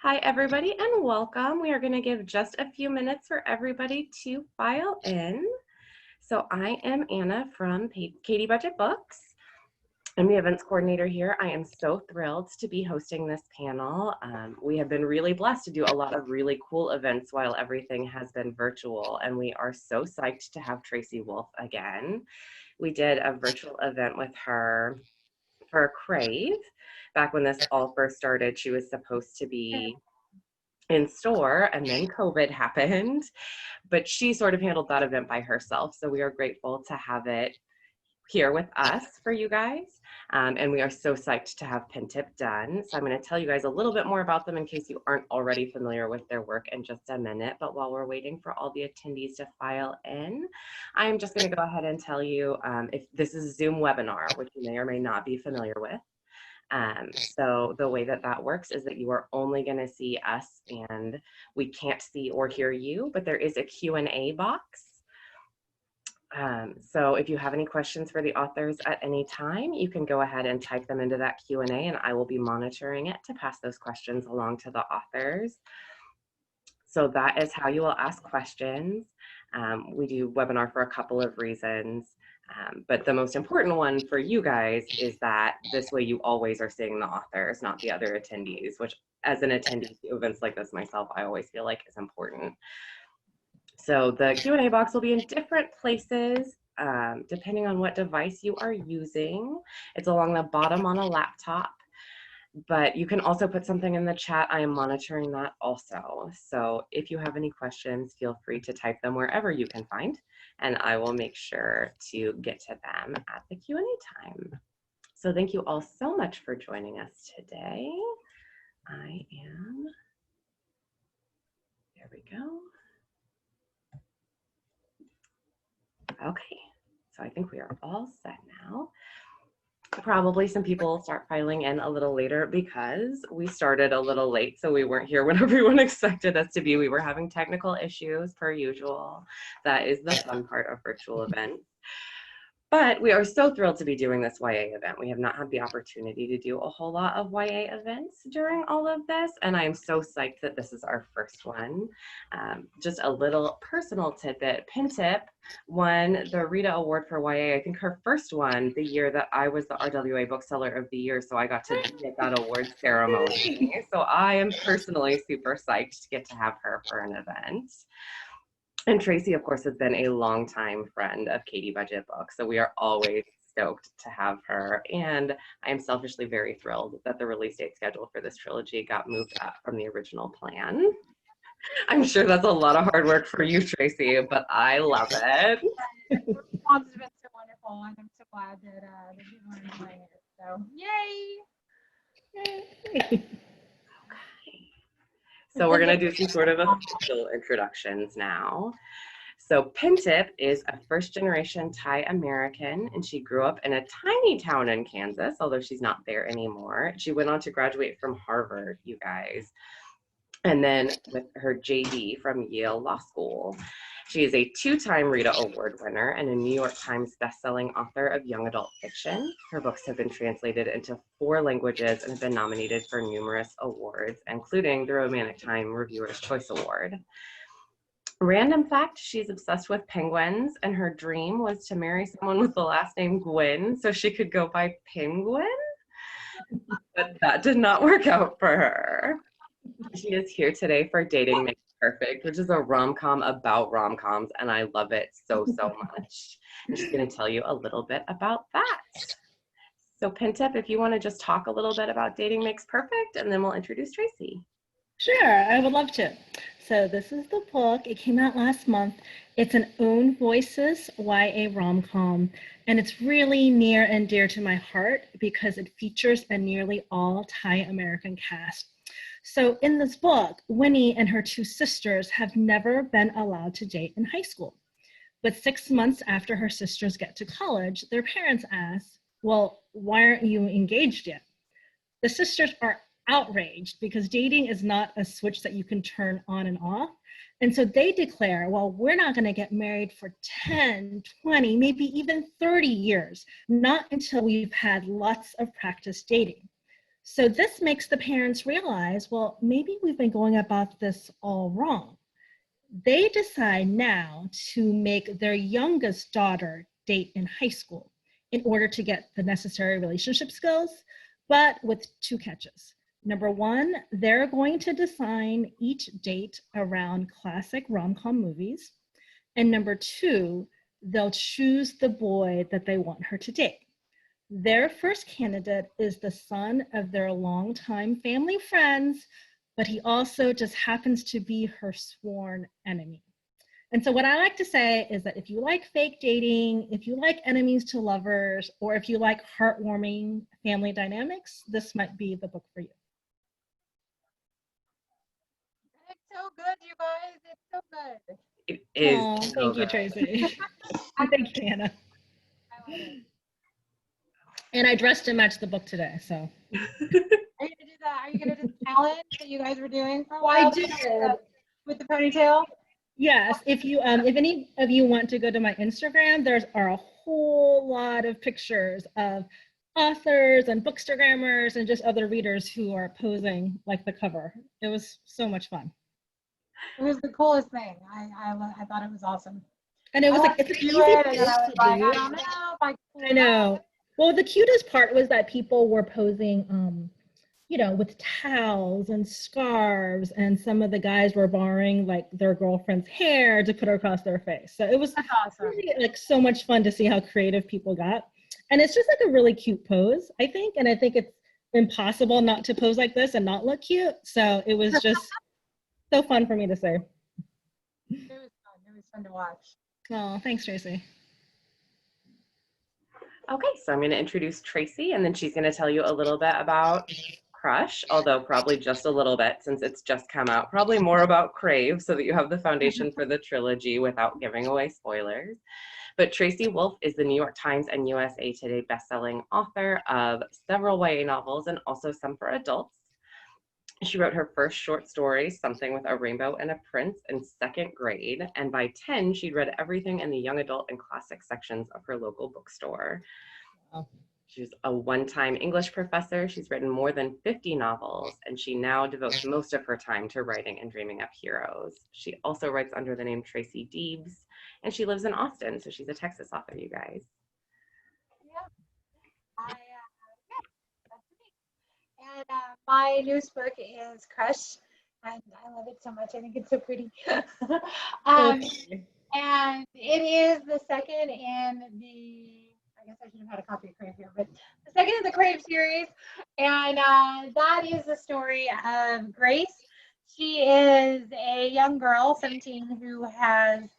Hi, everybody, and welcome. We are going to give just a few minutes for everybody to file in. So I am Anna from Katie Budget Books. I'm the events coordinator here. I am so thrilled to be hosting this panel. We have been really blessed to do a lot of really cool events while everything has been virtual, and we are so psyched to have Tracy Wolff again. We did a virtual event with her for Crave. Back when this all first started, she was supposed to be in store, and then COVID happened, but she sort of handled that event by herself. So we are grateful to have it here with us for you guys. And we are so psyched to have Pintip Dunn. So I'm going to tell you guys a little bit more about them in case you aren't already familiar with their work in just a minute. But while we're waiting for all the attendees to file in, I'm just going to go ahead and tell you if this is a Zoom webinar, which you may or may not be familiar with. So the way that works is that you are only going to see us and we can't see or hear you, but there is a Q&A box. So if you have any questions for the authors at any time, you can go ahead and type them into that Q&A, and I will be monitoring it to pass those questions along to the authors. So that is how you will ask questions. We do webinar for a couple of reasons. But the most important one for you guys is that this way you always are seeing the authors, not the other attendees, which as an attendee to events like this myself, I always feel like is important. So the Q&A box will be in different places, depending on what device you are using. It's along the bottom on a laptop, but you can also put something in the chat. I am monitoring that also. So if you have any questions, feel free to type them wherever you can find, and I will make sure to get to them at the Q&A time. So thank you all so much for joining us today. There we go. Okay, so I think we are all set now. Probably some people will start filing in a little later because we started a little late, so we weren't here when everyone expected us to be. We were having technical issues per usual. That is the fun part of virtual events. But we are so thrilled to be doing this YA event. We have not had the opportunity to do a whole lot of YA events during all of this, and I am so psyched that this is our first one. Just a little personal tidbit, Pintip won the RITA award for YA, I think her first one, the year that I was the RWA Bookseller of the Year, so I got to be at that award ceremony. So I am personally super psyched to get to have her for an event. And Tracy, of course, has been a longtime friend of Katie Budget Books, so we are always stoked to have her. And I am selfishly very thrilled that the release date schedule for this trilogy got moved up from the original plan. I'm sure that's a lot of hard work for you, Tracy, but I love it. The response has been so wonderful, and I'm so glad that people are enjoying it. So, yay! Okay. So we're going to do some sort of official introductions now. So Pintip is a first-generation Thai American, and she grew up in a tiny town in Kansas, although she's not there anymore. She went on to graduate from Harvard, you guys, and then with her JD from Yale Law School. She is a two-time RITA Award winner and a New York Times bestselling author of young adult fiction. Her books have been translated into 4 languages and have been nominated for numerous awards, including the Romantic Time Reviewer's Choice Award. Random fact, she's obsessed with penguins, and her dream was to marry someone with the last name Gwyn so she could go by Penguin, but that did not work out for her. She is here today for Dating Makes Perfect, which is a rom-com about rom-coms, and I love it so, so much. And she's going to tell you a little bit about that. So Pintip, if you want to just talk a little bit about Dating Makes Perfect, and then we'll introduce Tracy. Sure, I would love to. So this is the book. It came out last month. It's an Own Voices YA rom-com, and it's really near and dear to my heart because it features a nearly all Thai American cast. So in this book, Winnie and her 2 sisters have never been allowed to date in high school. But 6 months after her sisters get to college, their parents ask, well, why aren't you engaged yet? The sisters are outraged because dating is not a switch that you can turn on and off. And so they declare, well, we're not going to get married for 10, 20, maybe even 30 years, not until we've had lots of practice dating. So this makes the parents realize, well, maybe we've been going about this all wrong. They decide now to make their youngest daughter date in high school in order to get the necessary relationship skills, but with two catches. Number one, they're going to design each date around classic rom-com movies. And number two, they'll choose the boy that they want her to date. Their first candidate is the son of their longtime family friends, but he also just happens to be her sworn enemy. And so what I like to say is that if you like fake dating, if you like enemies to lovers, or if you like heartwarming family dynamics, this might be the book for you. It's so good, you guys. It's so good. It is. Oh, so thank you, good. Tracy. Thank you, Hannah. I love it. And I dressed to match the book today, so. Are you gonna do that? Are you gonna do the challenge that you guys were doing for a while? I did. With the ponytail? Yes, if any of you want to go to my Instagram, there are a whole lot of pictures of authors and bookstagrammers and just other readers who are posing like the cover. It was so much fun. It was the coolest thing. I thought it was awesome. And it was like, wanted it's to an do easy it, and then I pose was to like, do. I don't know if I can pull I it know. off. Well, the cutest part was that people were posing, with towels and scarves, and some of the guys were borrowing like their girlfriend's hair to put across their face. So it was That's awesome. really, like so much fun to see how creative people got. And it's just like a really cute pose, I think. And I think it's impossible not to pose like this and not look cute. So it was just so fun for me to say. It was fun. It was fun to watch. Oh, thanks, Tracy. Okay, so I'm going to introduce Tracy, and then she's going to tell you a little bit about Crush, although probably just a little bit since it's just come out. Probably more about Crave so that you have the foundation for the trilogy without giving away spoilers. But Tracy Wolff is the New York Times and USA Today bestselling author of several YA novels and also some for adults. She wrote her first short story, Something with a Rainbow and a Prince, in second grade. And by 10, she'd read everything in the young adult and classic sections of her local bookstore. Wow. She's a one-time English professor. She's written more than 50 novels, and she now devotes most of her time to writing and dreaming up heroes. She also writes under the name Tracy Deebs, and she lives in Austin, so she's a Texas author, you guys. Yeah. That's me. And my newest book is Crush, and I love it so much. I think it's so pretty. Okay. And it is the second in the, I guess I should have had a copy of Crave here, but the second in the Crave series. And that is the story of Grace. She is a young girl, 17, who has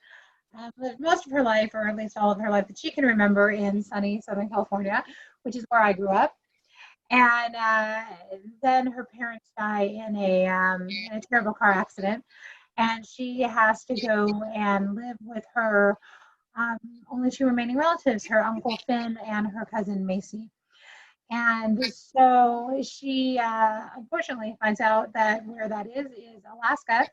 lived most of her life, or at least all of her life that she can remember, in sunny Southern California, which is where I grew up. And then her parents die in a terrible car accident, and she has to go and live with her only two remaining relatives, her Uncle Finn and her cousin Macy. And so she unfortunately finds out that where that is Alaska,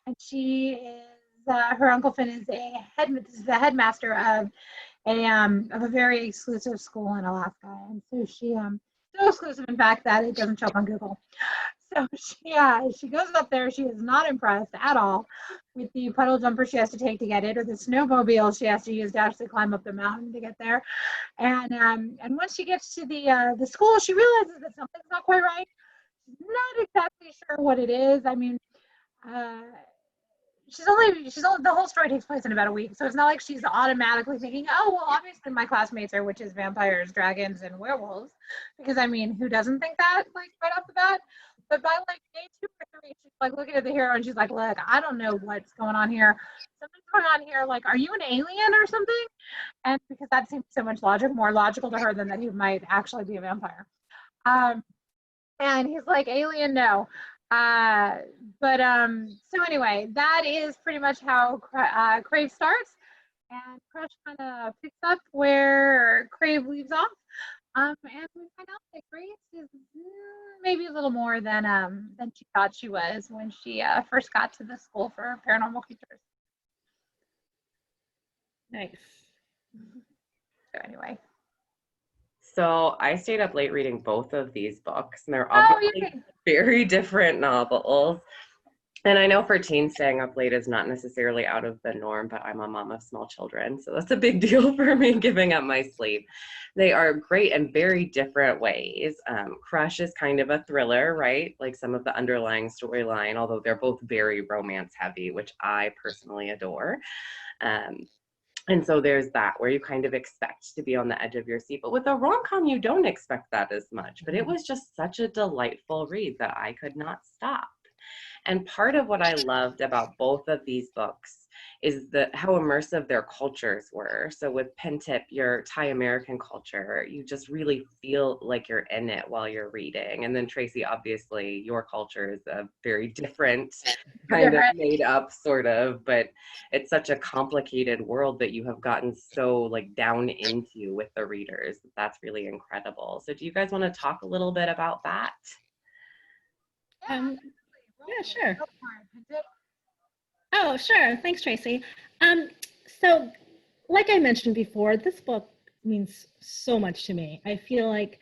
and she is her Uncle Finn is the headmaster of a very exclusive school in Alaska, and so she so exclusive, in fact, that it doesn't show up on Google. So she goes up there. She is not impressed at all with the puddle jumper she has to take to get it, or the snowmobile she has to use to actually climb up the mountain to get there. And once she gets to the school, she realizes that something's not quite right. She's not exactly sure what it is. I mean, she's only the whole story takes place in about a week, so it's not like she's automatically thinking, oh well, obviously my classmates are witches, vampires, dragons, and werewolves, because I mean, who doesn't think that, like, right off the bat? But by like day 2 or 3, she's like looking at the hero and she's like, look, I don't know what's going on here. Something's going on here. Like, are you an alien or something? And because that seems so much more logical to her than that he might actually be a vampire. And he's like, alien, no. So anyway, that is pretty much how Crave starts, and Crush kind of picks up where Crave leaves off. And we find out that Grace is maybe a little more than she thought she was when she first got to the school for paranormal creatures. Nice. So anyway. So I stayed up late reading both of these books, and they're Oh, you're obviously kidding. very different novels. And I know for teens, staying up late is not necessarily out of the norm, but I'm a mom of small children, so that's a big deal for me, giving up my sleep. They are great in very different ways. Crush is kind of a thriller, right? Like some of the underlying storyline, although they're both very romance heavy, which I personally adore. Um, and so there's that where you kind of expect to be on the edge of your seat. But with a rom-com, you don't expect that as much. But it was just such a delightful read that I could not stop. And part of what I loved about both of these books is how immersive their cultures were. So with Pintip, your Thai American culture, you just really feel like you're in it while you're reading. And then Tracy, obviously, your culture is a very different kind of made up sort of, but it's such a complicated world that you have gotten so like down into with the readers. That's really incredible. So do you guys want to talk a little bit about that? Yeah, sure. Oh, sure. Thanks, Tracy. So like I mentioned before, this book means so much to me. I feel like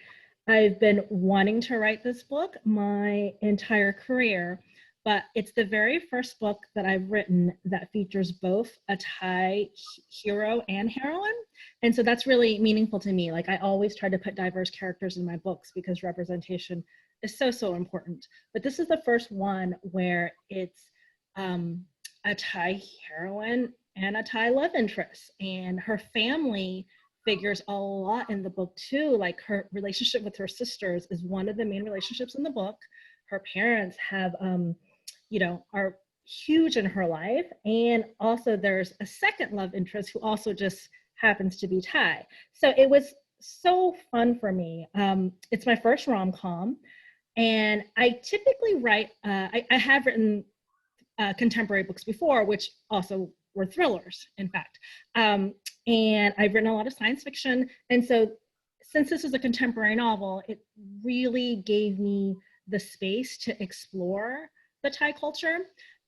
I've been wanting to write this book my entire career, but it's the very first book that I've written that features both a Thai hero and heroine. And so that's really meaningful to me. Like I always try to put diverse characters in my books because representation is so, so important. But this is the first one where it's a Thai heroine and a Thai love interest. And her family figures a lot in the book too. Like her relationship with her sisters is one of the main relationships in the book. Her parents have, are huge in her life. And also there's a second love interest who also just happens to be Thai. So it was so fun for me. It's my first rom-com. And I typically write, I have written contemporary books before, which also were thrillers, in fact. And I've written a lot of science fiction. And so since this is a contemporary novel, it really gave me the space to explore the Thai culture.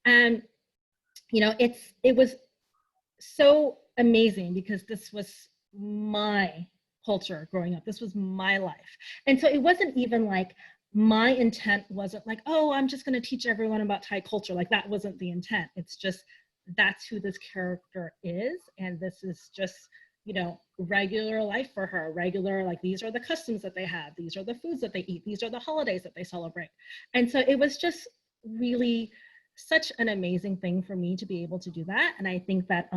And, it was so amazing because this was my culture growing up. This was my life. And so it wasn't even like, my intent wasn't like, oh, I'm just going to teach everyone about Thai culture. Like that wasn't the intent. It's just, that's who this character is. And this is just, regular life for her, regular, like these are the customs that they have. These are the foods that they eat. These are the holidays that they celebrate. And so it was just really such an amazing thing for me to be able to do that. And I think that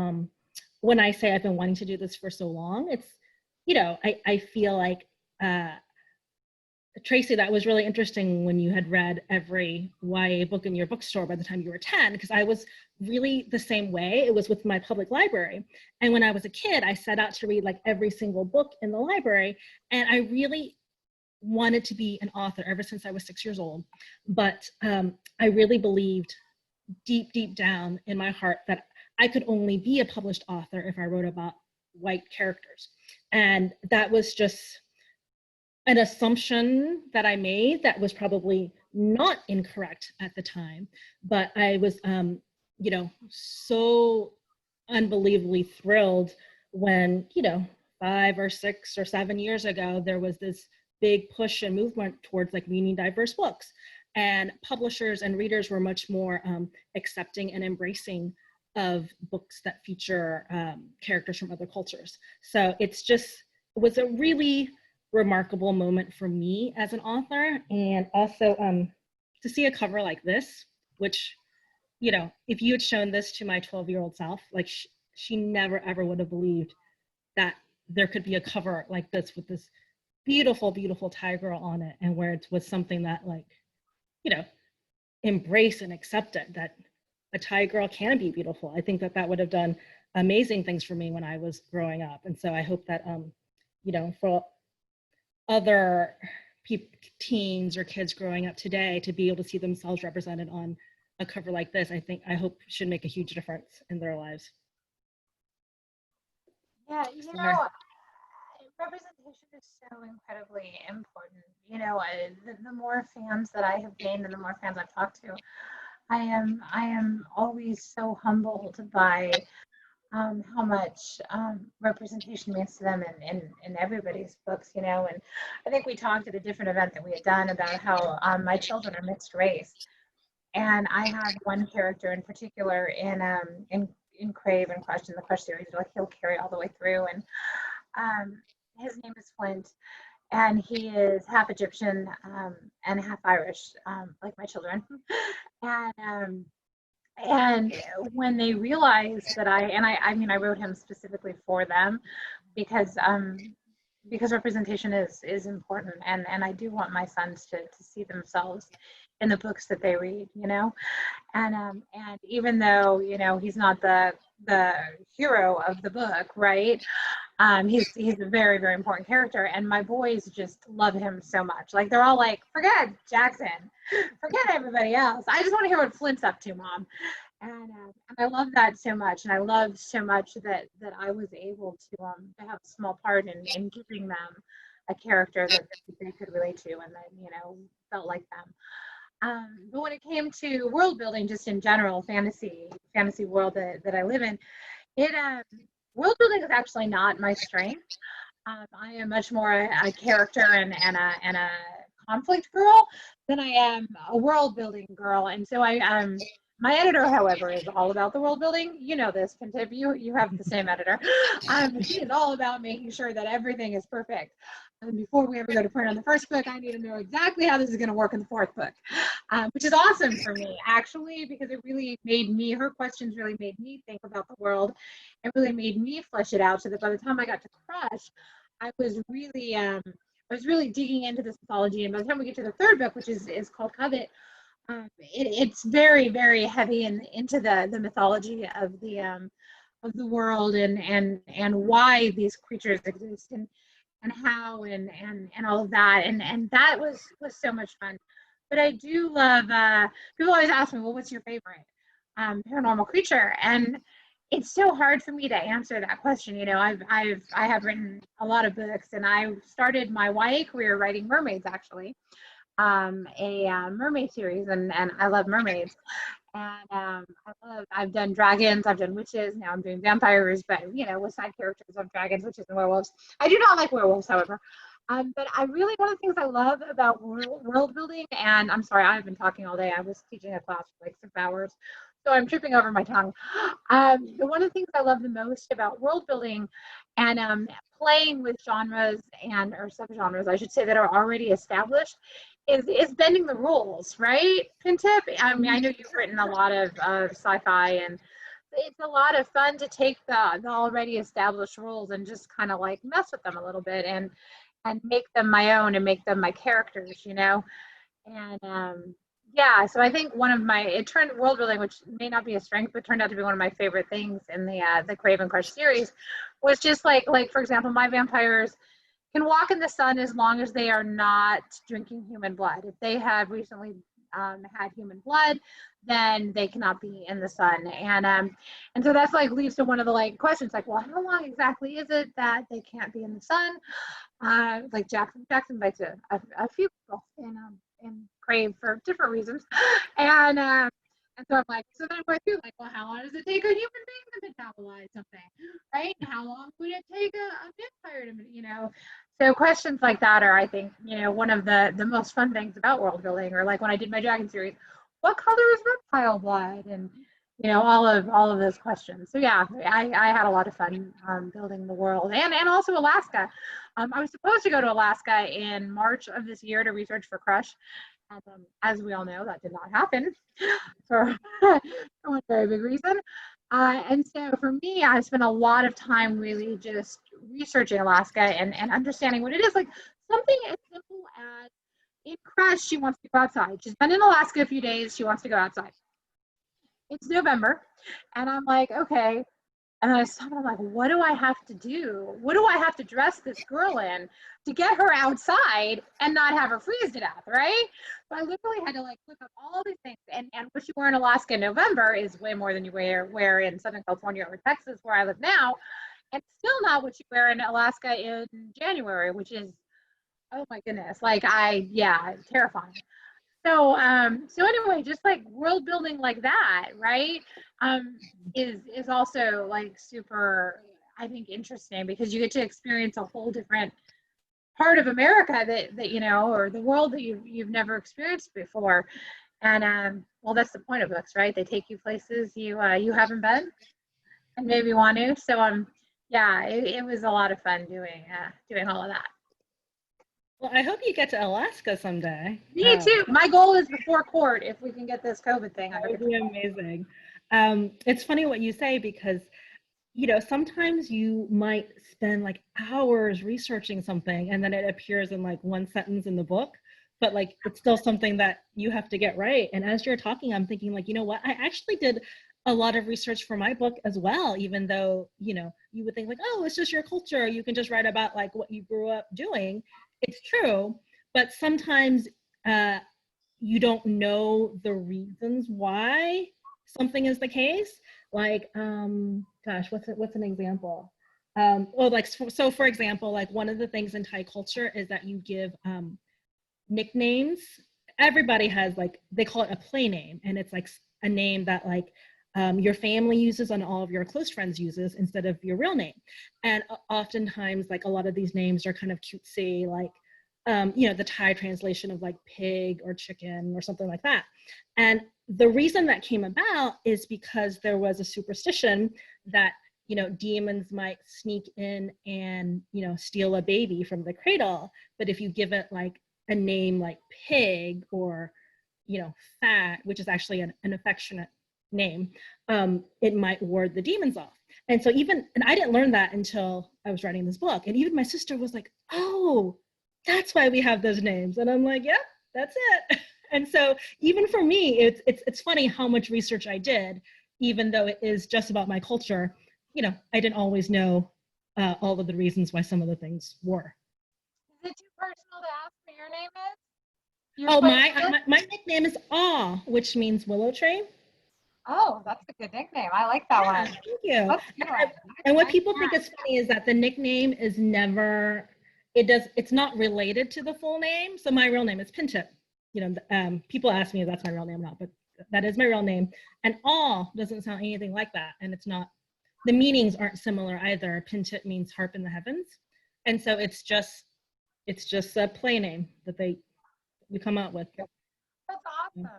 when I say I've been wanting to do this for so long, it's, I feel like, Tracy, that was really interesting when you had read every YA book in your bookstore by the time you were 10, because I was really the same way. It was with my public library. And when I was a kid, I set out to read like every single book in the library. And I really wanted to be an author ever since I was 6 years old. But I really believed deep, deep down in my heart that I could only be a published author if I wrote about white characters. And that was just an assumption that I made that was probably not incorrect at the time, but I was, so unbelievably thrilled when, 5 or 6 or 7 years ago, there was this big push and movement towards like reading diverse books, and publishers and readers were much more accepting and embracing of books that feature characters from other cultures. So it was a really remarkable moment for me as an author. And also to see a cover like this, which, if you had shown this to my 12-year-old self, like she never ever would have believed that there could be a cover like this with this beautiful, beautiful Thai girl on it, and where it was something that like, embrace and accept it, that a Thai girl can be beautiful. I think that would have done amazing things for me when I was growing up. And so I hope that, for other teens or kids growing up today to be able to see themselves represented on a cover like this, I hope should make a huge difference in their lives. Yeah, representation is so incredibly important. The more fans that I have gained and the more fans I've talked to, I am always so humbled by how much representation means to them in everybody's books, you know. And I think we talked at a different event that we had done about how my children are mixed race, and I have one character in particular in Crave and Question the Crush series, like he'll carry all the way through, and his name is Flint, and he is half Egyptian and half Irish, like my children, and and when they realized that I mean, I wrote him specifically for them because representation is important, and I do want my sons to see themselves in the books that they read, you know. And even though, you know, he's not the hero of the book, right? He's a very, very important character, and my boys just love him so much. Like, they're all like, forget Jackson, forget everybody else. I just want to hear what Flint's up to, Mom. And I love that so much, and I love so much that I was able to have a small part in giving them a character that they could relate to, and that, you know, felt like them. But when it came to world building, just in general, fantasy world that I live in, it world building is actually not my strength. I am much more a character and a conflict girl than I am a world building girl. And so my editor, however, is all about the world building. You know this, Pintip. You have the same editor. She is all about making sure that everything is perfect. And before we ever go to print on the first book, I need to know exactly how this is going to work in the fourth book, which is awesome for me, actually, because it really made me, her questions really made me think about the world. It really made me flesh it out so that by the time I got to Crush, I was really digging into this mythology. And by the time we get to the third book, which is called Covet, it's very, very heavy into the mythology of the world and why these creatures exist and how and all of that, and that was so much fun. But I do love, people always ask me, well, what's your favorite paranormal creature? And it's so hard for me to answer that question. You know, I have written a lot of books, and I started my YA career writing mermaids, actually, a mermaid series, and I love mermaids. And I've done dragons, I've done witches, now I'm doing vampires, but, you know, with side characters of dragons, witches, and werewolves. I do not like werewolves, however. But I really, one of the things I love about world building, and I'm sorry, I've been talking all day. I was teaching a class for like 6 hours, so I'm tripping over my tongue. One of the things I love the most about world building and playing with genres or subgenres, I should say, that are already established is bending the rules, right, Pintip? I mean, I know you've written a lot of sci-fi, and it's a lot of fun to take the already established rules and just kind of like mess with them a little bit and make them my own and make them my characters, you know. And yeah, so I think it turned world building, which may not be a strength, but turned out to be one of my favorite things in the Crave and Crush series, was just like for example, my vampires can walk in the sun as long as they are not drinking human blood. If they have recently had human blood, then they cannot be in the sun. And so that's like leads to one of the like questions, like, well, how long exactly is it that they can't be in the sun? Like Jackson bites a few people in Crave for different reasons, and so I'm like, so then I'm going through like, well, how long does it take a human being to metabolize something, right? And how long would it take a vampire to, you know? So questions like that are, I think, you know, one of the most fun things about world building. Or like when I did my dragon series, what color is reptile blood? And, you know, all of those questions. So yeah, I had a lot of fun building the world, and also Alaska. I was supposed to go to Alaska in March of this year to research for Crush. And as we all know, that did not happen for one very big reason. And so for me, I spent a lot of time really just researching Alaska and understanding what it is. Like something as simple as in Crush, she wants to go outside. She's been in Alaska a few days. She wants to go outside. It's November. And I'm like, okay. And I was talking, I'm like, what do I have to do? What do I have to dress this girl in to get her outside and not have her freeze to death, right? So I literally had to like look up all these things. And what you wear in Alaska in November is way more than you wear in Southern California or Texas, where I live now. And still not what you wear in Alaska in January, which is, oh my goodness, like terrifying. So anyway, just like world building like that, right? Is also like super, I think, interesting because you get to experience a whole different part of America that you know, or the world that you've never experienced before. And well, that's the point of books, right? They take you places you haven't been and maybe want to. So yeah, it was a lot of fun doing all of that. Well, I hope you get to Alaska someday. Me too. My goal is before court if we can get this COVID thing under That would be amazing. It's funny what you say because, you know, sometimes you might spend like hours researching something and then it appears in like one sentence in the book, but like it's still something that you have to get right. And as you're talking, I'm thinking like, you know what, I actually did a lot of research for my book as well, even though, you know, you would think like, oh, it's just your culture. You can just write about like what you grew up doing. It's true, but sometimes you don't know the reasons why something is the case. Like, gosh, what's an example? Well, like, so for example, like one of the things in Thai culture is that you give nicknames. Everybody has like, they call it a play name, and it's like a name that like your family uses and all of your close friends uses instead of your real name. And oftentimes, like a lot of these names are kind of cutesy, like, you know, the Thai translation of like pig or chicken or something like that. And the reason that came about is because there was a superstition that, you know, demons might sneak in and, you know, steal a baby from the cradle. But if you give it like a name like pig or, you know, fat, which is actually an affectionate name, it might ward the demons off. And so and I didn't learn that until I was writing this book. And even my sister was like, oh, that's why we have those names. And I'm like, yep, that's it. And so even for me, it's funny how much research I did, even though it is just about my culture. You know, I didn't always know all of the reasons why some of the things were. Is it too personal to ask what your name is? Oh, my nickname is Aw, which means willow tree. Oh, that's a good nickname. I like that one. Thank you. That's a good one. And what people think is funny is that the nickname is never, it's not related to the full name. So my real name is Pintip. You know, people ask me if that's my real name or not, but that is my real name. And Aw doesn't sound anything like that. And it's not, the meanings aren't similar either. Pintip means harp in the heavens. And so it's just a play name that we come out with. That's awesome. Yeah.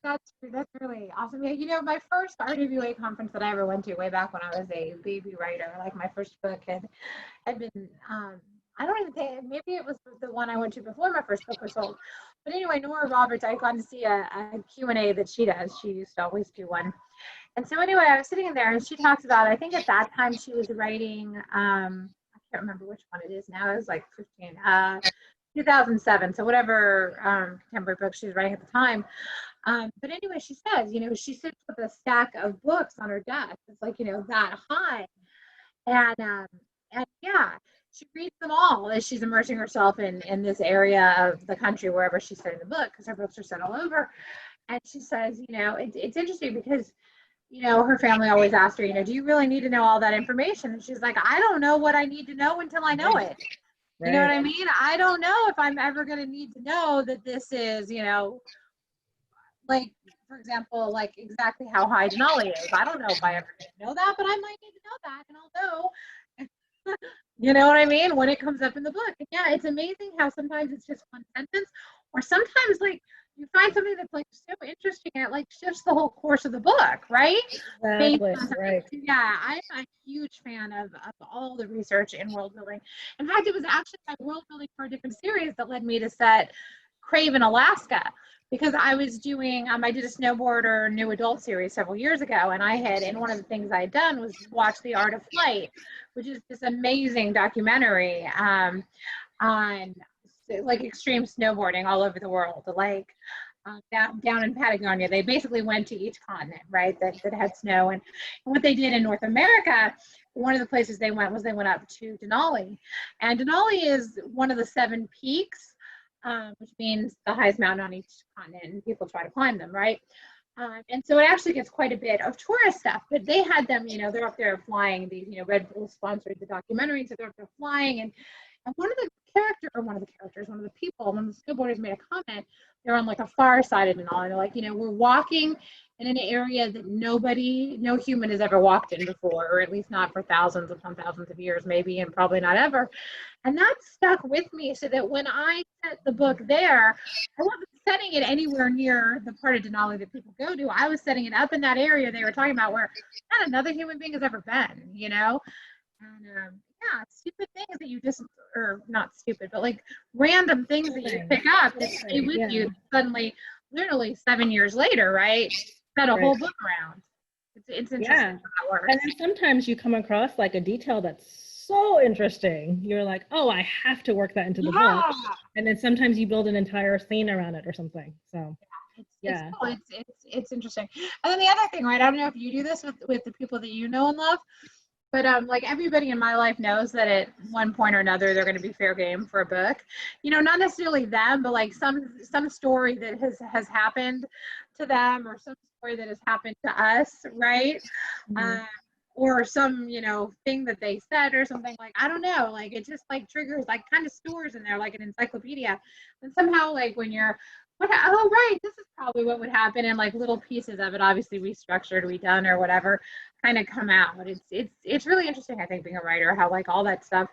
That's really awesome. Yeah, you know, my first RWA conference that I ever went to way back when I was a baby writer, like my first book had been, I don't even think, maybe it was the one I went to before my first book was sold. But anyway, Nora Roberts, I got to see a Q&A that she does. She used to always do one. And so anyway, I was sitting in there and she talks about, I think at that time she was writing, I can't remember which one it is now. It was like 2007. So whatever contemporary book she was writing at the time. But anyway, she says, you know, she sits with a stack of books on her desk. It's like, you know, that high. And yeah, she reads them all as she's immersing herself in this area of the country, wherever she's studying the book, because her books are set all over. And she says, you know, it's interesting because, you know, her family always asked her, you know, do you really need to know all that information? And she's like, I don't know what I need to know until I know it. Right. You know what I mean? I don't know if I'm ever going to need to know that this is, you know, like, for example, like exactly how high Denali is. I don't know if I ever need to know that, but I might need to know that, and I'll know. You know what I mean? When it comes up in the book. And yeah, it's amazing how sometimes it's just one sentence, or sometimes like you find something that's like so interesting and it like shifts the whole course of the book, right? Exactly. Right. Yeah, I'm a huge fan of all the research in world building. In fact, it was actually my world building for a different series that led me to set Crave in Alaska, because I was doing, I did a snowboarder new adult series several years ago, and one of the things I had done was watch The Art of Flight, which is this amazing documentary on like extreme snowboarding all over the world, like down in Patagonia. They basically went to each continent, right, that had snow. And what they did in North America, one of the places they went up to Denali. And Denali is one of the 7 peaks, which means the highest mountain on each continent, and people try to climb them, right? And so it actually gets quite a bit of tourist stuff, but they had them, you know, they're up there flying. These, you know, Red Bull sponsored the documentary, so they're up there flying. And one of the character, or one of the people, one of the snowboarders made a comment. They're on like a far side of Denali. They're like, we're walking in an area that no human has ever walked in before, or at least not for thousands upon thousands of years, maybe, and probably not ever. And that stuck with me, so that when I set the book there, I wasn't setting it anywhere near the part of Denali that people go to. I was setting it up in that area they were talking about where not another human being has ever been, And yeah, stupid things that you just, or not stupid, but like random things that you pick up that stay with you suddenly, literally 7 years later, right? Set a whole book around. It's interesting how that works. And then sometimes you come across like a detail that's so interesting. You're like, oh, I have to work that into the book. And then sometimes you build an entire scene around it or something. So it's cool. It's interesting. And then the other thing, right? I don't know if you do this with the people that you know and love, but like everybody in my life knows that at one point or another they're going to be fair game for a book. Not necessarily them, but like some story that has happened to them, or some story that has happened to us, right? Mm-hmm. Or some thing that they said or something, like I don't know, like it just like triggers, like kind of stores in there like an encyclopedia, and somehow like when you're oh right, this is probably what would happen, and like little pieces of it, obviously restructured, redone, or whatever, kind of come out. It's really interesting, I think, being a writer, how like all that stuff,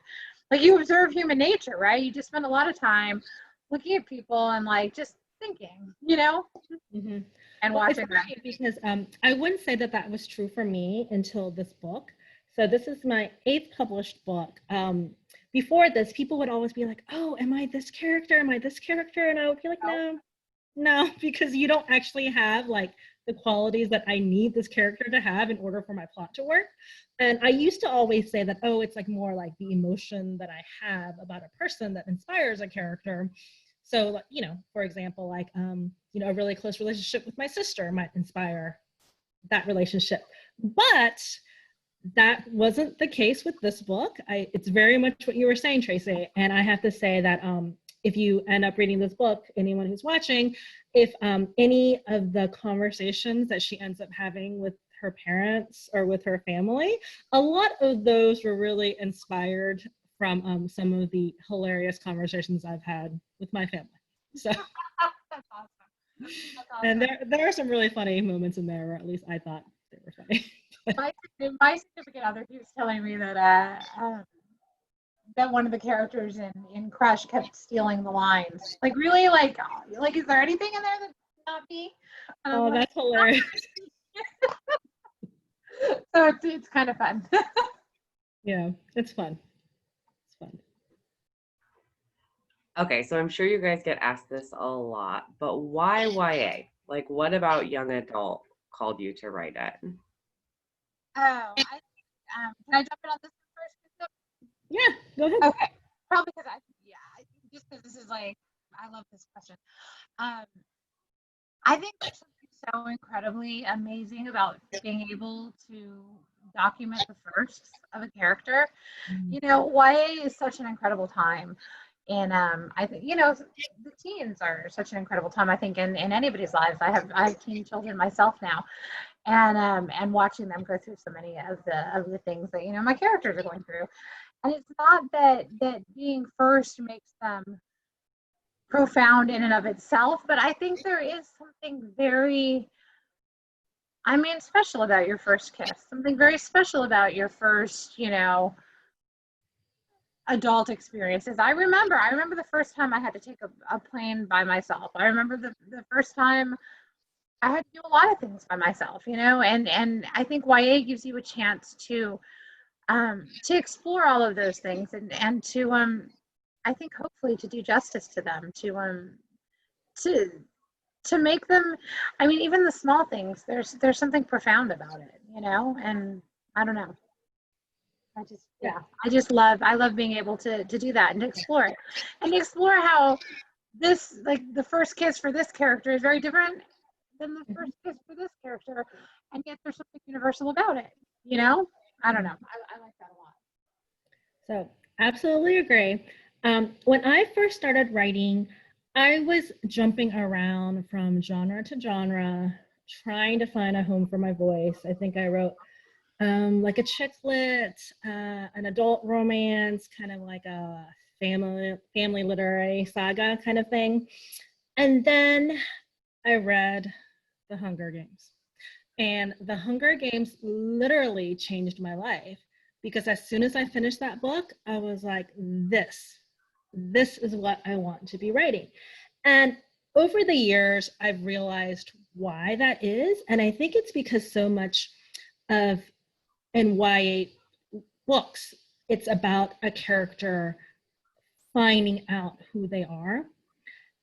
like you observe human nature, right? You just spend a lot of time looking at people and like just thinking, Mm-hmm. and watching them. Because I wouldn't say that was true for me until this book. So this is my 8th published book. Before this, people would always be like, oh, am I this character? Am I this character? And I would be like, no, because you don't actually have like the qualities that I need this character to have in order for my plot to work. And I used to always say that, oh, it's like more like the emotion that I have about a person that inspires a character. So, for example, like, a really close relationship with my sister might inspire that relationship. But that wasn't the case with this book. It's very much what you were saying, Tracy. And I have to say that if you end up reading this book, anyone who's watching, if any of the conversations that she ends up having with her parents or with her family, a lot of those were really inspired from some of the hilarious conversations I've had with my family. So That's awesome. That's awesome. And there are some really funny moments in there, or at least I thought they were funny. my significant other keeps telling me that that one of the characters in Crush kept stealing the lines. Like really, like is there anything in there that not me? Oh, that's hilarious. So it's kind of fun. Yeah, it's fun. It's fun. Okay, so I'm sure you guys get asked this a lot, but why YA? Like, what about young adult called you to write it? Oh, can I jump in on this one first? Yeah, go ahead. Okay, probably because just because this is like, I love this question. I think there's something so incredibly amazing about being able to document the firsts of a character. YA is such an incredible time. And I think, the teens are such an incredible time, I think, in anybody's lives. I have teen children myself now. And watching them go through so many of the things that, my characters are going through. And it's not that being first makes them profound in and of itself, but I think there is something very, special about your first kiss, something very special about your first, adult experiences. I remember the first time I had to take a plane by myself. I remember the first time I had to do a lot of things by myself, and I think YA gives you a chance to explore all of those things and to I think hopefully to do justice to them, to make them, even the small things, there's something profound about it, and I don't know. I love being able to do that and to explore it and to explore how this, like the first kiss for this character is very different than the first kiss for this character, and yet there's something universal about it, I don't know. I like that a lot. So absolutely agree. When I first started writing, I was jumping around from genre to genre, trying to find a home for my voice. I think I wrote like a chick lit, an adult romance, kind of like a family literary saga kind of thing. And then I read The Hunger Games. And The Hunger Games literally changed my life, because as soon as I finished that book, I was like, this is what I want to be writing. And over the years, I've realized why that is. And I think it's because so much of YA books, it's about a character finding out who they are.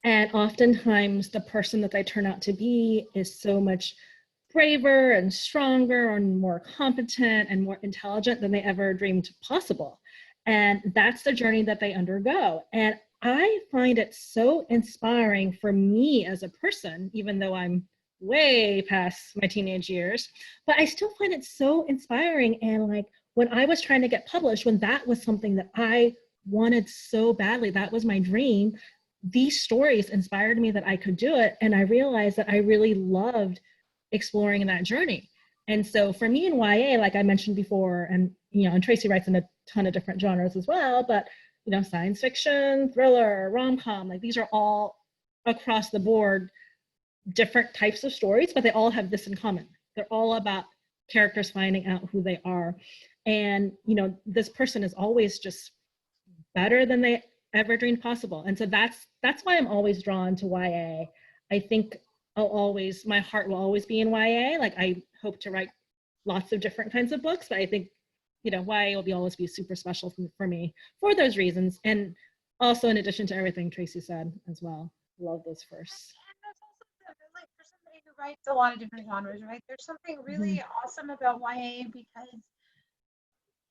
And oftentimes the person that they turn out to be is so much braver and stronger and more competent and more intelligent than they ever dreamed possible. And that's the journey that they undergo. And I find it so inspiring for me as a person, even though I'm way past my teenage years, but I still find it so inspiring. And like when I was trying to get published, when that was something that I wanted so badly, that was my dream, these stories inspired me that I could do it. And I realized that I really loved exploring that journey. And so for me in YA, like I mentioned before, and and Tracy writes in a ton of different genres as well, but science fiction, thriller, rom-com, like these are all across the board different types of stories, but they all have this in common. They're all about characters finding out who they are. And this person is always just better than they ever dreamed possible. And so that's why I'm always drawn to YA. I think my heart will always be in YA. Like I hope to write lots of different kinds of books, but I think, YA will always be super special for me for those reasons. And also in addition to everything Tracy said as well. Love those first. And that's also like for somebody who writes a lot of different genres, right? There's something really awesome about YA because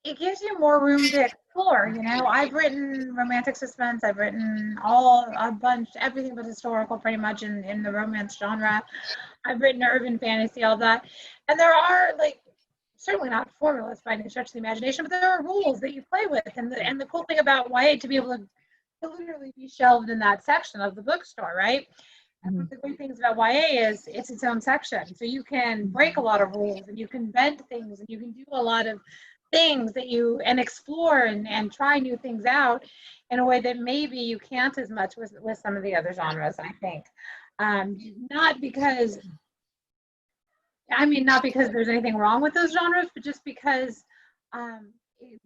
it gives you more room to explore. I've written romantic suspense, I've written everything but historical pretty much in the romance genre. I've written urban fantasy, all that. And there are certainly not formulas by any stretch of the imagination, but there are rules that you play with. And the cool thing about YA to be able to literally be shelved in that section of the bookstore, right? And one of the great things about YA is it's its own section. So you can break a lot of rules and you can bend things and you can do a lot of things and explore and try new things out in a way that maybe you can't as much with some of the other genres, I think. Not because there's anything wrong with those genres, but just because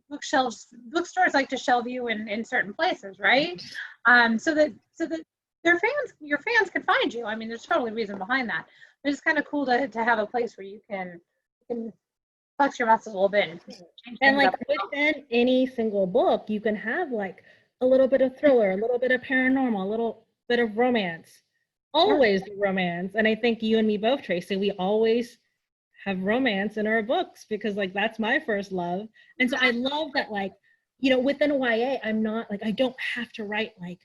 bookstores like to shelve you in certain places, right? So that your fans can find you. I mean, there's totally reason behind that. But it's kind of cool to have a place where you can flex your muscles a little bit and like within any single book, you can have like a little bit of thriller, a little bit of paranormal, a little bit of romance. Always romance. And I think you and me both, Tracy, we always have romance in our books because like that's my first love. And so I love that within a YA, I'm not I don't have to write like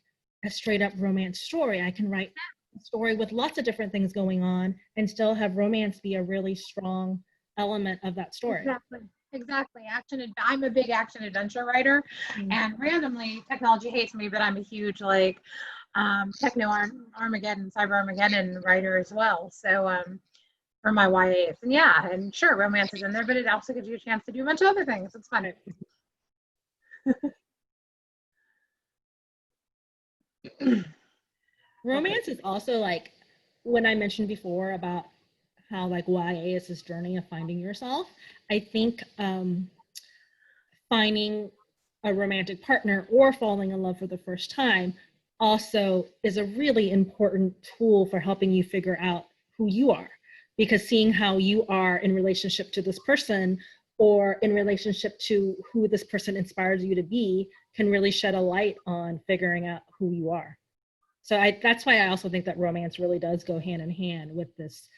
a straight up romance story. I can write a story with lots of different things going on and still have romance be a really strong element of that story. Exactly. I'm a big action adventure writer, and randomly technology hates me, but I'm a huge techno Armageddon, cyber Armageddon writer as well. So for my YAs, and sure, romance is in there, but it also gives you a chance to do a bunch of other things. It's fun. Romance is also when I mentioned before about how YA is this journey of finding yourself. I think finding a romantic partner or falling in love for the first time also is a really important tool for helping you figure out who you are, because seeing how you are in relationship to this person or in relationship to who this person inspires you to be can really shed a light on figuring out who you are. So that's why I also think that romance really does go hand in hand with this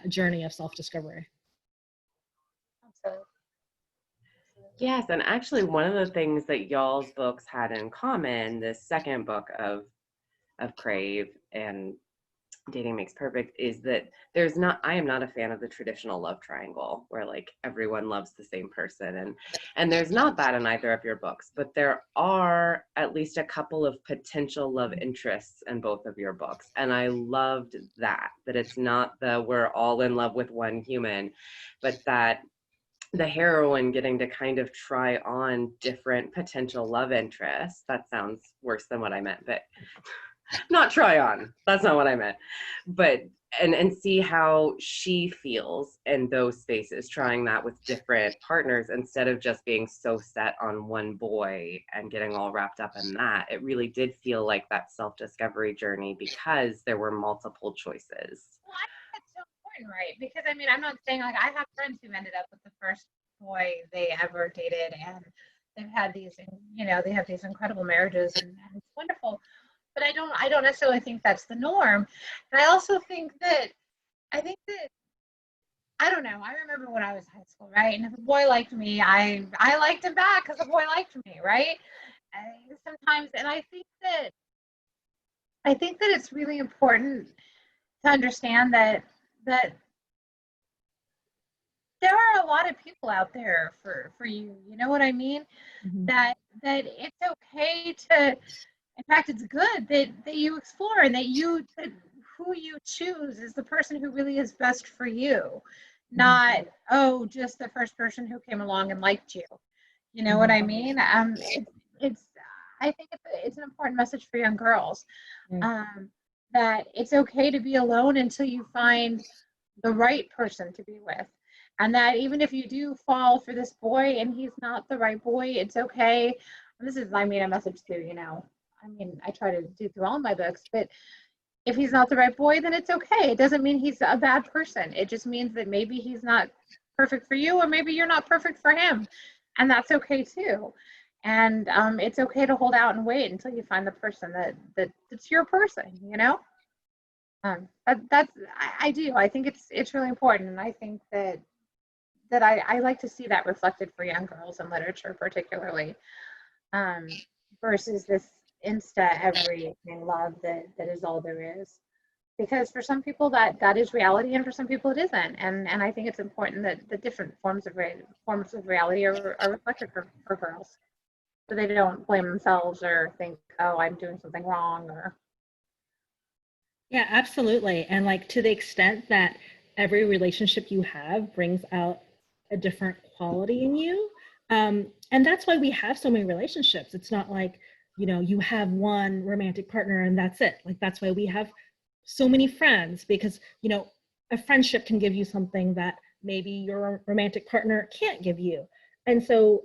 journey of self-discovery. Yes, and actually one of the things that y'all's books had in common, the second book of Crave and Dating Makes Perfect, is that I am not a fan of the traditional love triangle where everyone loves the same person, and there's not that in either of your books, but there are at least a couple of potential love interests in both of your books, and I loved that it's not we're all in love with one human, but that the heroine getting to kind of try on different potential love interests. That sounds worse than what I meant, but not try on. That's not what I meant. But and see how she feels in those spaces, trying that with different partners instead of just being so set on one boy and getting all wrapped up in that. It really did feel like that self-discovery journey because there were multiple choices. Well, I think that's so important, right? Because I mean, I'm not saying like I have friends who ended up with the first boy they ever dated, and they've had these, you know, they have these incredible marriages, and it's wonderful. But I don't necessarily think that's the norm. And I also think that I think that I don't know. I remember when I was in high school, right? And if a boy liked me, I liked him back because the boy liked me, right? And sometimes, and I think that it's really important to understand that there are a lot of people out there for you. You know what I mean? Mhm. That it's okay to, in fact, it's good that you explore and that who you choose is the person who really is best for you, not oh just the first person who came along and liked you. You know what I mean? It's I think it's an important message for young girls, that it's okay to be alone until you find the right person to be with. And that even if you do fall for this boy and he's not the right boy, it's okay. And this is, I mean, a message too, you know. I mean, I try to do through all my books, but if he's not the right boy, then it's okay. It doesn't mean he's a bad person. It just means that maybe he's not perfect for you, or maybe you're not perfect for him. And that's okay too. And it's okay to hold out and wait until you find the person that's your person, you know? I do. I think it's really important. And I think that I like to see that reflected for young girls in literature, particularly, versus this insta everything love that is all there is. Because for some people that is reality, and for some people it isn't. And I think it's important that the different forms of reality are reflected for girls, so they don't blame themselves or think, oh, I'm doing something wrong. Or Yeah, absolutely. And like to the extent that every relationship you have brings out a different quality in you. And that's why we have so many relationships. It's not like, you know, you have one romantic partner and that's it. Like that's why we have so many friends, because, you know, a friendship can give you something that maybe your romantic partner can't give you. And so,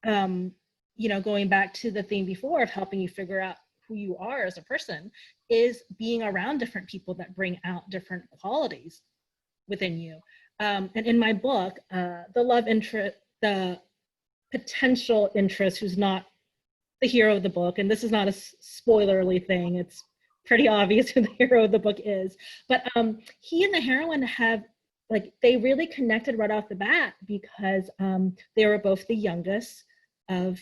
you know, going back to the theme before of helping you figure out who you are as a person, is being around different people that bring out different qualities within you. And in my book, the love interest, the potential interest who's not the hero of the book, and this is not a spoilerly thing, it's pretty obvious who the hero of the book is, but he and the heroine have, like, they really connected right off the bat because they were both the youngest of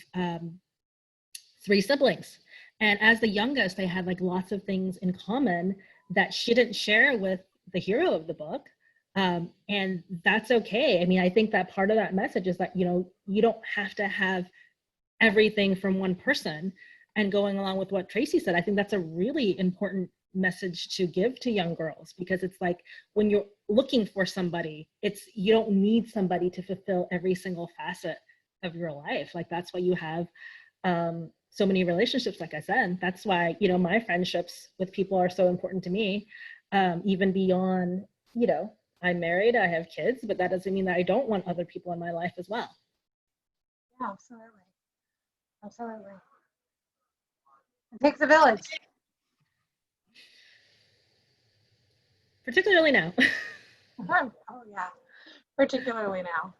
3 siblings. And as the youngest, they had like lots of things in common that she didn't share with the hero of the book. And that's okay. I mean, I think that part of that message is that, you know, you don't have to have everything from one person. And going along with what Tracy said, I think that's a really important message to give to young girls, because it's like when you're looking for somebody, it's, you don't need somebody to fulfill every single facet of your life. Like that's why you have so many relationships, like I said. That's why, you know, my friendships with people are so important to me, even beyond, you know, I'm married, I have kids, but that doesn't mean that I don't want other people in my life as well. yeah, absolutely, absolutely. It takes a village. Particularly now. Oh yeah, particularly now.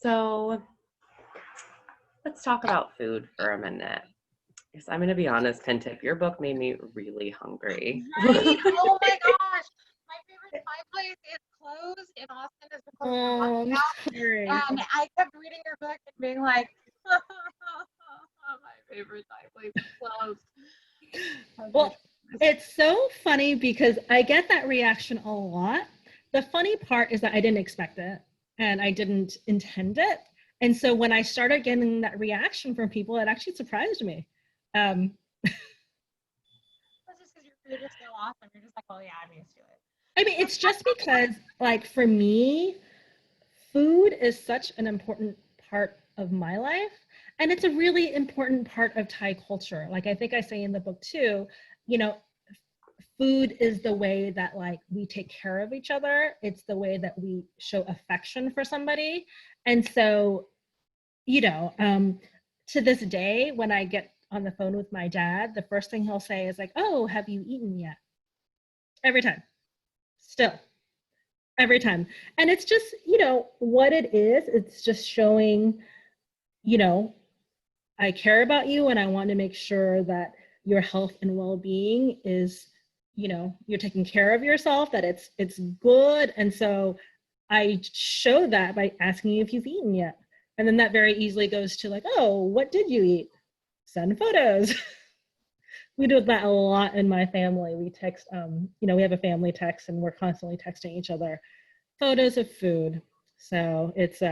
So let's talk about food for a minute. Because I'm going to be honest, Pintip, your book made me really hungry. Right? Oh my gosh. My favorite Thai place is closed in Austin. Has been closed for months I'm now. sorry. And I kept reading your book and being like, my favorite Thai place is closed. Well, it's so funny because I get that reaction a lot. The funny part is that I didn't expect it and I didn't intend it. And so when I started getting that reaction from people, it actually surprised me. It's They're just so awesome. You're just like, oh yeah, I'm used to it. I mean, it's just because, like, for me, food is such an important part of my life. And it's a really important part of Thai culture. Like, I think I say in the book too, you know, food is the way that, like, we take care of each other. It's the way that we show affection for somebody. And so, you know, to this day, when I get on the phone with my dad, the first thing he'll say is like, oh, have you eaten yet? Every time. Still. Every time. And it's just, you know, what it is. It's just showing, you know, I care about you and I want to make sure that your health and well-being is, you know, you're taking care of yourself, that it's good. And so I show that by asking you if you've eaten yet. And then that very easily goes to like, oh, what did you eat? Send photos. We do that a lot in my family. We text, you know, we have a family text and we're constantly texting each other photos of food. So it's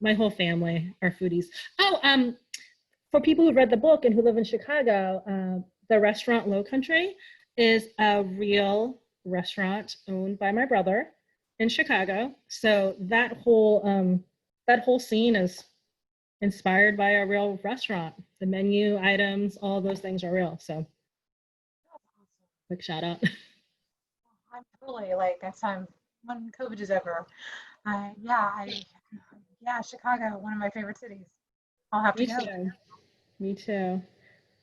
my whole family are foodies. Oh, for people who've read the book and who live in Chicago, the restaurant Low Country is a real restaurant owned by my brother in Chicago. So that whole scene is inspired by a real restaurant. The menu items, all those things are real. So quick shout out. I'm totally like next time when COVID is over. Yeah, Chicago, one of my favorite cities. I'll have to Me go. too. Me too.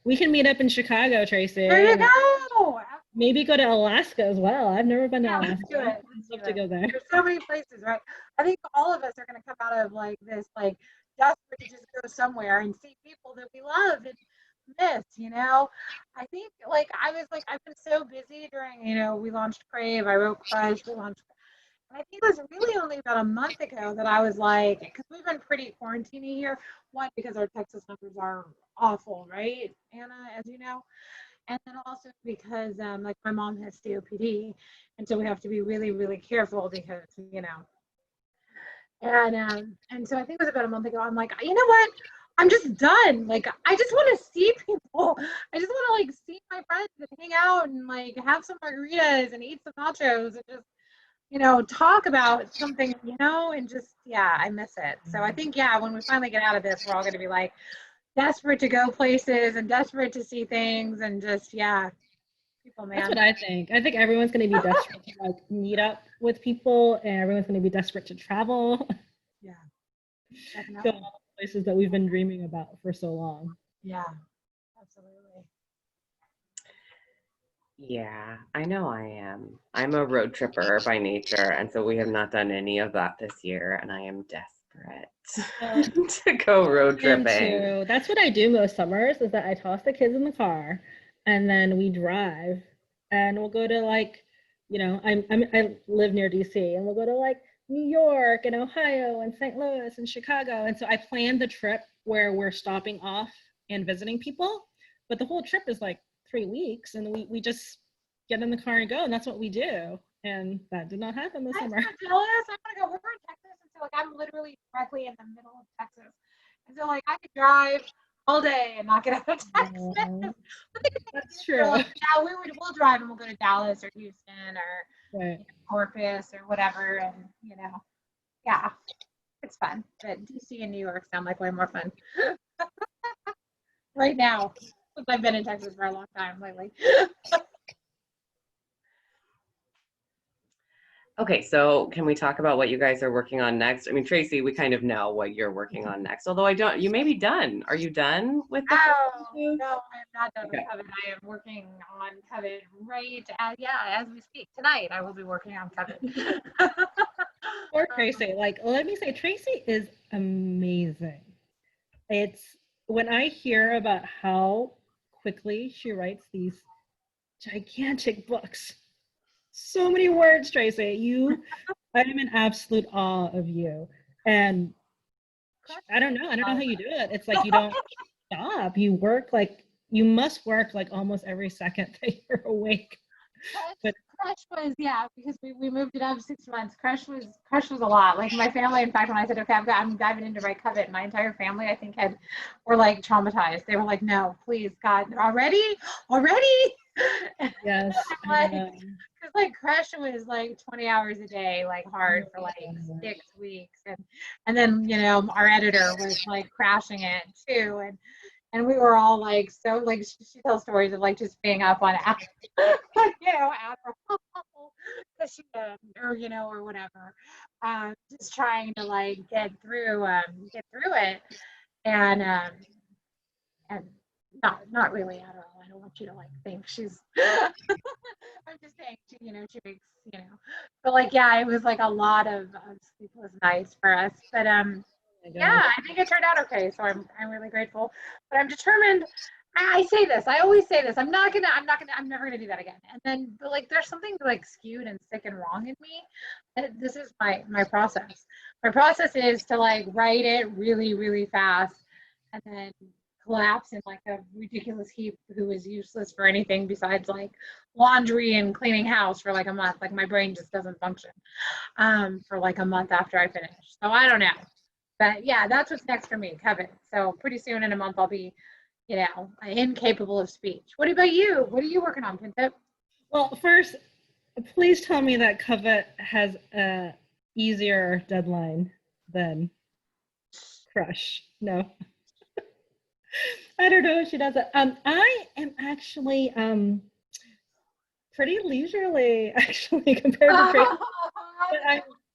We can meet up in Chicago, Tracy. There you go. Maybe go to Alaska as well. I've never been to Yeah, Alaska. let's do it. I'd love to go there. There's so many places, right? I think all of us are going to come out of like this, like desperate to just go somewhere and see people that we love and miss, you know? I think like I've been so busy during, you know, we launched Crave, I wrote Crush, we launched, and I think it was really only about a month ago that I was like, because we've been pretty quarantiny here, one, because our Texas numbers are awful, right, Anna, as you know? And then also because like my mom has COPD, and so we have to be really, really careful because, you know. And so I think it was about a month ago. I'm like, you know what? I'm just done. Like, I just want to see people. I just want to like see my friends and hang out and like have some margaritas and eat some nachos and just, you know, talk about something, you know, and just, yeah, I miss it. So I think, yeah, when we finally get out of this, we're all going to be like, desperate to go places and desperate to see things and just, yeah, people, man. That's what I think. I think everyone's going to be desperate to like meet up with people, and everyone's going to be desperate to travel. Yeah, Go definitely. to all the places that we've been dreaming about for so long. Yeah, absolutely. Yeah, I know I am. I'm a road tripper by nature, and so we have not done any of that this year, and I am desperate to go road I am tripping. too. That's what I do most summers, is that I toss the kids in the car and then we drive and we'll go to like, you know, I live near DC, and we'll go to like New York and Ohio and St. Louis and Chicago. And so I planned the trip where we're stopping off and visiting people, but the whole trip is like 3 weeks, and we just get in the car and go, and that's what we do. And that did not happen this summer. I'm so jealous. I'm gonna go. We're in Texas, and so like I'm literally directly in the middle of Texas, and so like I could drive all day and not get out of Texas. That's true. Like, yeah, we'll drive and we'll go to Dallas or Houston or Right. Corpus or whatever, and you know, yeah, it's fun. But DC and New York sound like way more fun right now, since I've been in Texas for a long time lately. Okay, so can we talk about what you guys are working on next? I mean, Tracy, we kind of know what you're working on next, although you may be done. Are you done with the No, I'm not done with Coven. I am working on Coven right as we speak. Tonight, I will be working on Coven. Or Tracy, like, let me say, Tracy is amazing. It's when I hear about how quickly she writes these gigantic books. So many words, Tracy. I am in absolute awe of you. And I don't know how you do it. It's like you don't stop. You must work like almost every second that you're awake. Crush was, yeah, because we moved it up 6 months. Crush was a lot. Like my family, in fact, when I said, okay, I'm diving into my Coven, my entire family, I think were like traumatized. They were like, no, please, God, already? Yes, I Like, know. because like Crush was like 20 hours a day, like hard for like 6 weeks, and then our editor was like crashing it too, and we were all like so like she tells stories of like just being up on Adderall because she or whatever, just trying to like get through it, and and not really Adderall. I don't want you to like think she's. I'm just saying she makes but like yeah, it was like a lot of sleepless nights for us, but Oh my yeah, gosh. I think it turned out okay, so I'm really grateful. But I'm determined. I say this. I always say this. I'm never gonna do that again. And then, but like, there's something like skewed and sick and wrong in me. And this is my process. My process is to like write it really, really fast, and then collapse in like a ridiculous heap who is useless for anything besides like laundry and cleaning house for like a month. Like my brain just doesn't function for like a month after I finish. So I don't know. But yeah, that's what's next for me, Kevin. So pretty soon in a month, I'll be, incapable of speech. What about you? What are you working on, Pintip? Well, first, please tell me that Covet has a easier deadline than Crush. No, I don't know if she does it. I am actually pretty leisurely, actually, compared to Tracy. But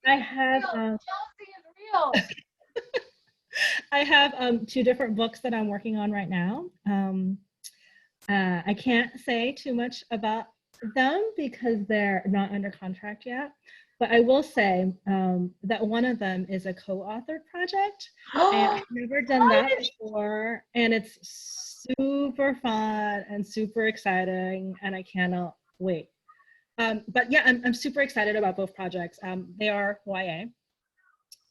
I have Chelsea is real. I have two different books that I'm working on right now. I can't say too much about them because they're not under contract yet. But I will say that one of them is a co-authored project, and I've never done that before, and it's super fun and super exciting, and I cannot wait. But yeah, I'm super excited about both projects. They are YA.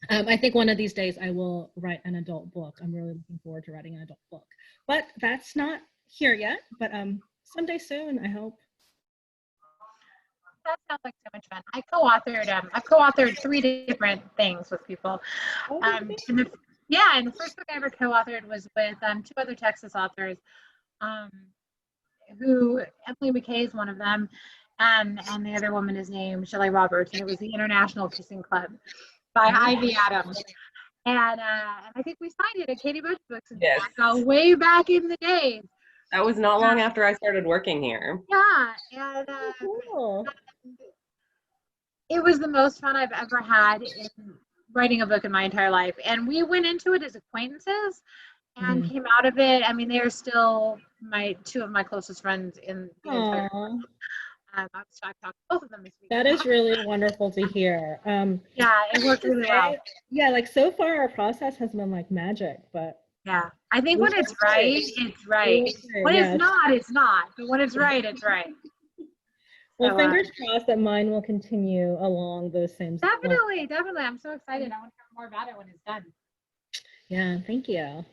I think one of these days I will write an adult book. I'm really looking forward to writing an adult book, but that's not here yet. But someday soon, I hope. That sounds like so much fun. I've co-authored 3 different things with people. Oh, And the first book I ever co-authored was with 2 other Texas authors, who Emily McKay is one of them, and the other woman is named Shelley Roberts, and it was the International Kissing Club by Ivy Adams. And I think we signed it at Katie Budget Books Yes. way back in the days. That was not long after I started working here. Yeah, and cool. it was the most fun I've ever had in writing a book in my entire life. And we went into it as acquaintances and came out of it. I mean, they are still 2 of my closest friends in the entire world. I talked to both of them this week. That is really wonderful to hear. Yeah, it worked really well. Yeah, like so far our process has been like magic, but yeah, I think when it's right, it's right. When it's not, it's not. But when it's right, it's right. Well, fingers crossed that mine will continue along those same. Definitely. I'm so excited. I want to hear more about it when it's done. Yeah, thank you.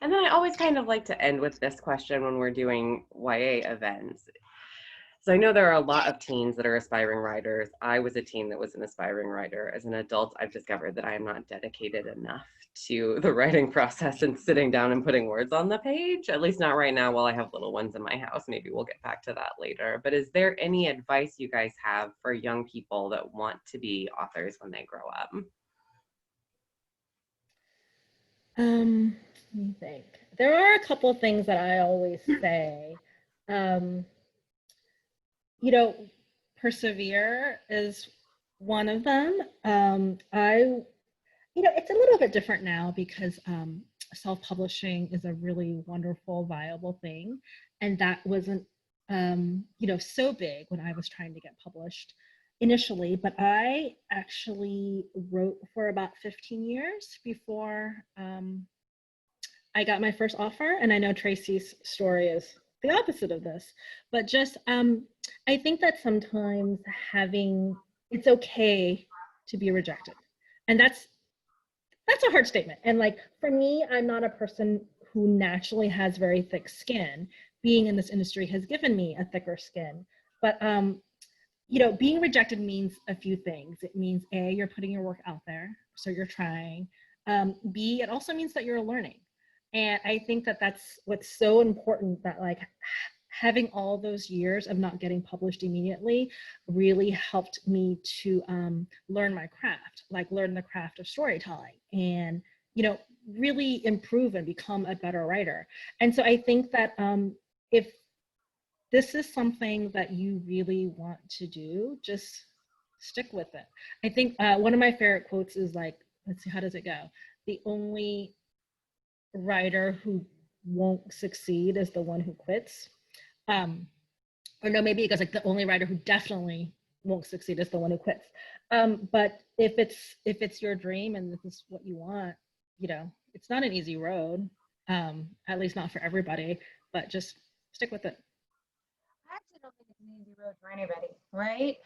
And then I always kind of like to end with this question when we're doing YA events. So I know there are a lot of teens that are aspiring writers. I was a teen that was an aspiring writer. As an adult, I've discovered that I am not dedicated enough to the writing process and sitting down and putting words on the page, at least not right now while I have little ones in my house. Maybe we'll get back to that later. But is there any advice you guys have for young people that want to be authors when they grow up? Let me think. There are a couple of things that I always say. Persevere is one of them. It's a little bit different now because self-publishing is a really wonderful, viable thing. And that wasn't, so big when I was trying to get published initially, but I actually wrote for about 15 years before I got my first offer. And I know Tracy's story is the opposite of this, but just, I think that sometimes it's okay to be rejected. And that's a hard statement. And like, for me, I'm not a person who naturally has very thick skin. Being in this industry has given me a thicker skin. But, being rejected means a few things. It means A, you're putting your work out there, so you're trying. B, it also means that you're learning. And I think that that's what's so important, that like having all those years of not getting published immediately really helped me to learn my craft, like learn the craft of storytelling, and, you know, really improve and become a better writer. And so I think that if this is something that you really want to do, just stick with it. I think one of my favorite quotes is like, let's see, how does it go? The only writer who won't succeed is the one who quits. Or no, maybe it goes like, the only writer who definitely won't succeed is the one who quits. But if it's your dream and this is what you want, you know, it's not an easy road, at least not for everybody, but just stick with it. I actually don't think it's an easy road for anybody, right?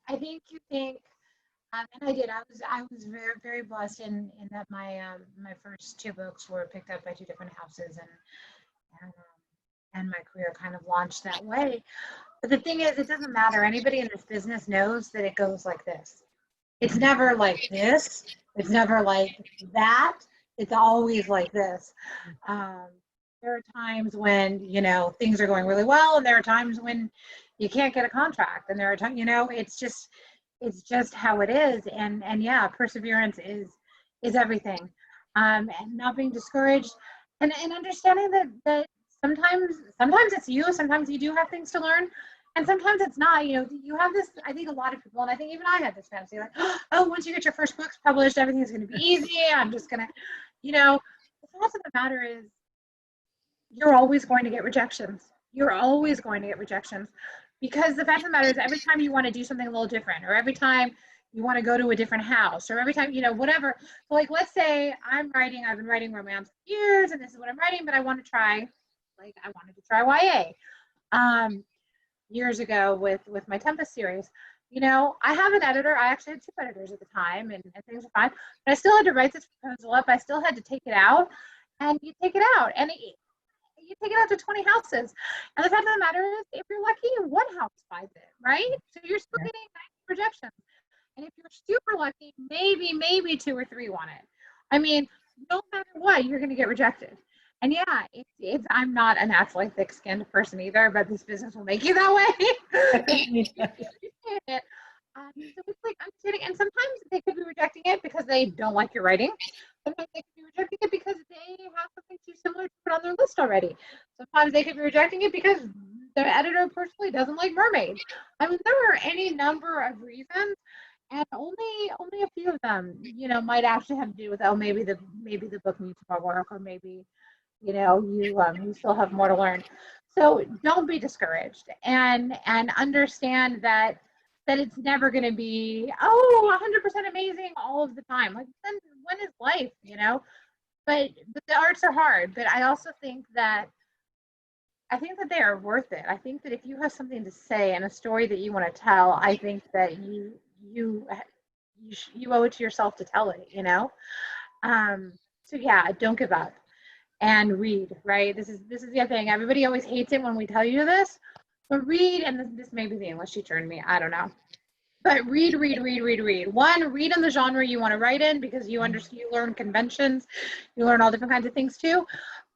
I think you think, and I did. I was very, very blessed in that my first two books were picked up by two different houses, and my career kind of launched that way. But the thing is, it doesn't matter. Anybody in this business knows that it goes like this. It's never like this. It's never like that. It's always like this. There are times when, you know, things are going really well, and there are times when you can't get a contract, and there are times, you know, it's just how it is. And yeah, perseverance is everything. And not being discouraged, and understanding that sometimes it's you, sometimes you do have things to learn, and sometimes it's not. You know, you have this, I think a lot of people, and I think even I had this fantasy, like, oh, once you get your first books published, everything's going to be easy. I'm just going to, you know, the fact of the matter is, you're always going to get rejections. You're always going to get rejections, because the fact of the matter is, every time you want to do something a little different, or every time you want to go to a different house, or every time, you know, whatever. So like, let's say I've been writing romance for years, and this is what I'm writing, but I wanted to try YA. Years ago with my Tempest series, you know, I have an editor. I actually had two editors at the time, and things were fine, but I still had to write this proposal up. I still had to take it out, and you take it out, and you take it out to 20 houses. And the fact of the matter is, if you're lucky, one house buys it, right? So you're still getting 90 rejections. And if you're super lucky, maybe 2 or 3 want it. I mean, no matter what, you're going to get rejected. And yeah, I'm not a naturally thick-skinned person either, but this business will make you that way. So it's like, I'm sitting, and sometimes they could be rejecting it because they don't like your writing. Sometimes they could be rejecting it because they have something too similar to put on their list already. Sometimes they could be rejecting it because the editor personally doesn't like mermaids. I mean, there are any number of reasons, and only a few of them, you know, might actually have to do with, oh, maybe the book needs more work, or maybe, you know, you still have more to learn. So don't be discouraged, and understand that it's never going to be, oh, 100% amazing all of the time. Like, then when is life, you know? But the arts are hard. But I also think that they are worth it. I think that if you have something to say and a story that you want to tell, I think that you owe it to yourself to tell it, you know? So yeah, don't give up. And read, right? This is the other thing. Everybody always hates it when we tell you this, but read, and this may be the English teacher in me, I don't know. But read. One, read in the genre you want to write in, because you understand, you learn conventions, you learn all different kinds of things too.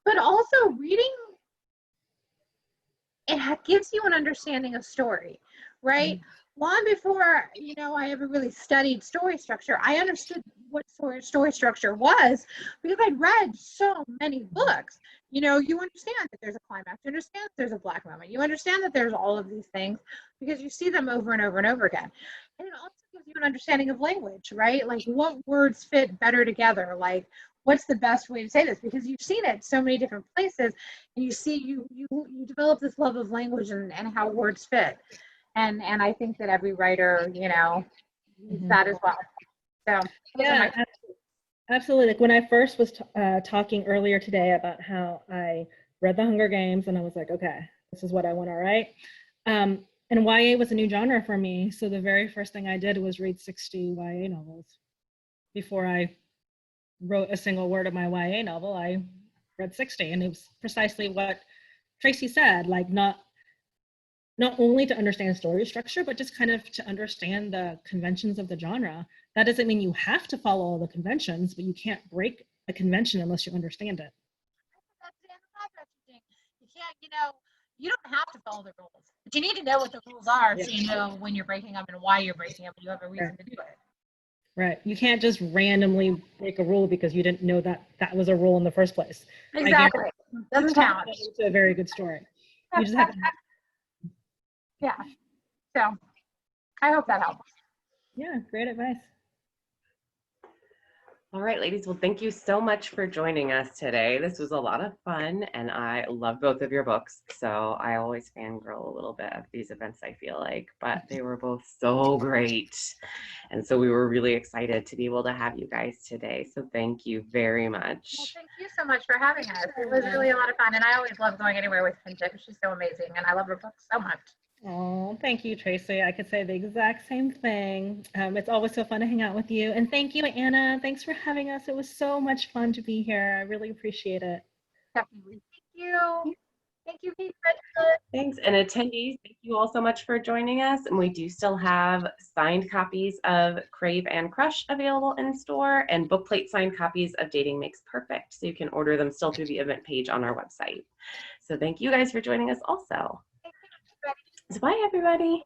But also, reading, it gives you an understanding of story, right? Long before, you know, I ever really studied story structure, I understood what story structure was, because I'd read so many books. You know, you understand that there's a climax, you understand that there's a black moment, you understand that there's all of these things, because you see them over and over and over again. And it also gives you an understanding of language, right? Like, what words fit better together? Like, what's the best way to say this? Because you've seen it so many different places, and you see, you develop this love of language and how words fit. And I think that every writer, you know, needs that as well. So yeah, absolutely. Like, when I first was talking earlier today about how I read The Hunger Games, and I was like, okay, this is what I want to write. And YA was a new genre for me. So the very first thing I did was read 60 YA novels. Before I wrote a single word of my YA novel, I read 60. And it was precisely what Tracy said, like, not only to understand story structure, but just kind of to understand the conventions of the genre. That doesn't mean you have to follow all the conventions, but you can't break a convention unless you understand it. You can't, you don't have to follow the rules, but you need to know what the rules are Yeah. so you know when you're breaking them and why you're breaking them, and you have a reason to do it. Right. You can't just randomly break a rule because you didn't know that that was a rule in the first place. Exactly. Doesn't count. It's a very good story. You just have to. Yeah. So I hope that helps. Yeah, great advice. All right, ladies. Well, thank you so much for joining us today. This was a lot of fun, and I love both of your books. So I always fangirl a little bit of these events, I feel like, but they were both so great. And so we were really excited to be able to have you guys today. So thank you very much. Well, thank you so much for having us. It was really a lot of fun, and I always love going anywhere with Pintip. She's so amazing, and I love her books so much. Oh, thank you, Tracy. I could say the exact same thing. It's always so fun to hang out with you. And thank you, Anna. Thanks for having us. It was so much fun to be here. I really appreciate it. Definitely. Thank you. Thank you, Pete. Thanks. And attendees, thank you all so much for joining us. And we do still have signed copies of Crave and Crush available in store, and book plate signed copies of Dating Makes Perfect. So you can order them still through the event page on our website. So thank you guys for joining us also. So bye, everybody.